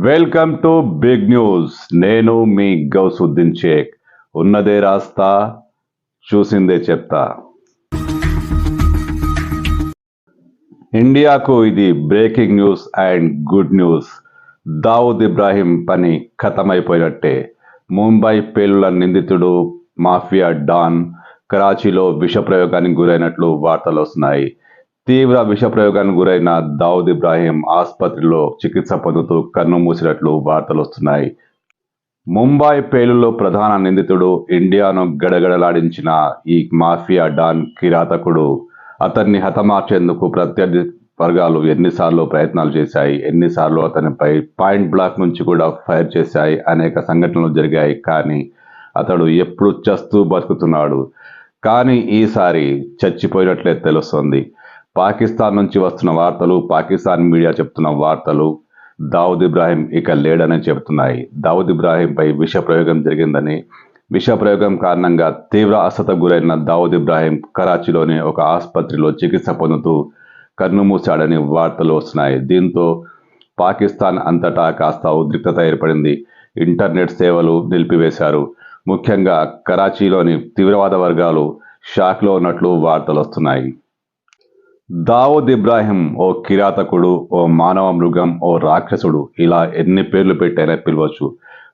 Welcome to big news. నేను మీ గౌసుద్దీన్ షేక్. ఉన్నదే రాస్తా, చూసిందే చెప్తా. ఇండియాకు ఇది breaking news and good news. Dawood Ibrahim పని ఖతమైపోయినట్టే. ముంబై పేలుళ్ల నిందితుడు మాఫియా డాన్ కరాచీలో విష ప్రయోగానికి గురైనట్లు వార్తలు వస్తున్నాయి. తీవ్ర విషప్రయోగానికి గురైన దావుద్ ఇబ్రాహీం ఆసుపత్రిలో చికిత్స పొందుతూ కన్ను మూసినట్లు వార్తలు వస్తున్నాయి. ముంబై పేలుళ్లలో ప్రధాన నిందితుడు, ఇండియాను గడగడలాడించిన ఈ మాఫియా డాన్ కిరాతకుడు. అతన్ని హతమార్చేందుకు ప్రత్యర్థి వర్గాలు ఎన్నిసార్లు ప్రయత్నాలు చేశాయి, ఎన్నిసార్లు అతనిపై పాయింట్ బ్లాక్ నుంచి కూడా ఫైర్ చేశాయి. అనేక సంఘటనలు జరిగాయి, కానీ అతడు ఎప్పుడు చస్తూ బతుకుతున్నాడు. కానీ ఈసారి చచ్చిపోయినట్లే తెలుస్తోంది. పాకిస్తాన్ నుంచి వస్తున్న వార్తలు, పాకిస్తాన్ మీడియా చెప్తున్న వార్తలు దావుద్ ఇబ్రాహీం ఇక లేడని చెబుతున్నాయి. దావుద్ ఇబ్రాహీంపై విష ప్రయోగం జరిగిందని, విష ప్రయోగం కారణంగా తీవ్ర అస్వస్థతకు గురైన దావుద్ ఇబ్రాహీం కరాచీలోని ఒక ఆసుపత్రిలో చికిత్స పొందుతూ కన్ను మూశాడని వార్తలు వస్తున్నాయి. దీంతో పాకిస్తాన్ అంతటా కాస్త ఉద్రిక్తత ఏర్పడింది. ఇంటర్నెట్ సేవలు నిలిపివేశారు. ముఖ్యంగా కరాచీలోని తీవ్రవాద వర్గాలు షాక్లో ఉన్నట్లు వార్తలు వస్తున్నాయి. దావుద్ ఇబ్రాహీం ఓ కిరాతకుడు, ఓ మానవ మృగం, ఓ రాక్షసుడు, ఇలా ఎన్ని పేర్లు పెట్టైనా పిలవచ్చు.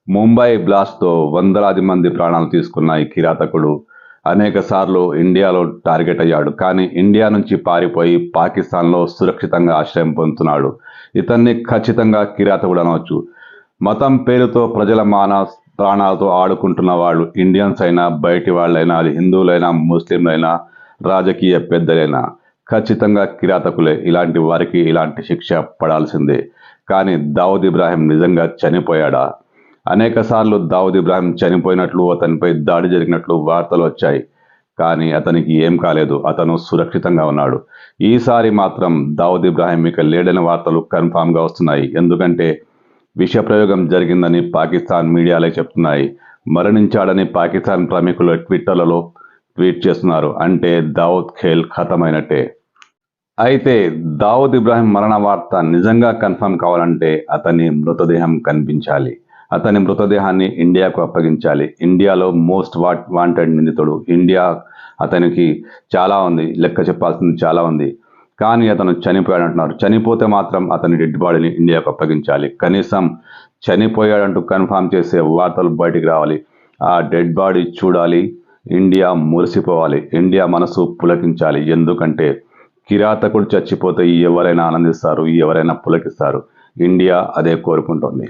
ముంబై బ్లాస్ట్తో వందలాది మంది ప్రాణాలు తీసుకున్న ఈ కిరాతకుడు అనేక సార్లు ఇండియాలో టార్గెట్ అయ్యాడు. కానీ ఇండియా నుంచి పారిపోయి పాకిస్తాన్లో సురక్షితంగా ఆశ్రయం పొందుతున్నాడు. ఇతన్ని ఖచ్చితంగా కిరాతకుడు అనవచ్చు. మతం పేరుతో ప్రజల ప్రాణాలతో ఆడుకుంటున్న వాళ్ళు ఇండియన్స్ అయినా, బయటి వాళ్ళైనా, అది హిందువులైనా, ముస్లింలైనా, రాజకీయ పెద్దలైనా ఖచ్చితంగా కిరాతకులే. ఇలాంటి వారికి ఇలాంటి శిక్ష పడాల్సిందే. కానీ దావుద్ ఇబ్రాహీం నిజంగా చనిపోయాడా? అనేక సార్లు దావుద్ ఇబ్రాహీం చనిపోయినట్లు, అతనిపై దాడి జరిగినట్లు వార్తలు వచ్చాయి. కానీ అతనికి ఏం కాలేదు. అతను సురక్షితంగా ఉన్నాడు. ఈసారి మాత్రం దావుద్ ఇబ్రాహీం ఇక లేడని వార్తలు కన్ఫామ్గా వస్తున్నాయి. ఎందుకంటే విష ప్రయోగం జరిగిందని పాకిస్తాన్ మీడియాలే చెప్తున్నాయి. మరణించాడని పాకిస్తాన్ ప్రముఖులు ట్విట్టర్లలో ట్వీట్ చేస్తున్నారు. అంటే దావుద్ ఖేల్ ఖతమైనట్టే. అయితే దావుద్ ఇబ్రాహీం మరణ వార్త నిజంగా కన్ఫర్మ్ కావాలంటే అతని మృతదేహం కనిపించాలి. అతని మృతదేహాన్ని ఇండియాకు అప్పగించాలి. ఇండియాలో మోస్ట్ వాంటెడ్ నిందితుడు. ఇండియా అతనికి చాలా ఉంది, లెక్క చెప్పాల్సింది చాలా ఉంది. కానీ అతను చనిపోయాడంటున్నారు. చనిపోతే మాత్రం అతని డెడ్ బాడీని ఇండియాకు అప్పగించాలి. కనీసం చనిపోయాడంటూ కన్ఫర్మ్ చేసే వార్తలు బయటికి రావాలి. ఆ డెడ్ బాడీ చూడాలి. ఇండియా మురిసిపోవాలి. ఇండియా మనసు పులకించాలి. ఎందుకంటే కిరాతకుడు చచ్చిపోతే ఎవరైనా ఆనందిస్తారు, ఎవరైనా పులకిస్తారు. ఇండియా అదే కోరుకుంటోంది.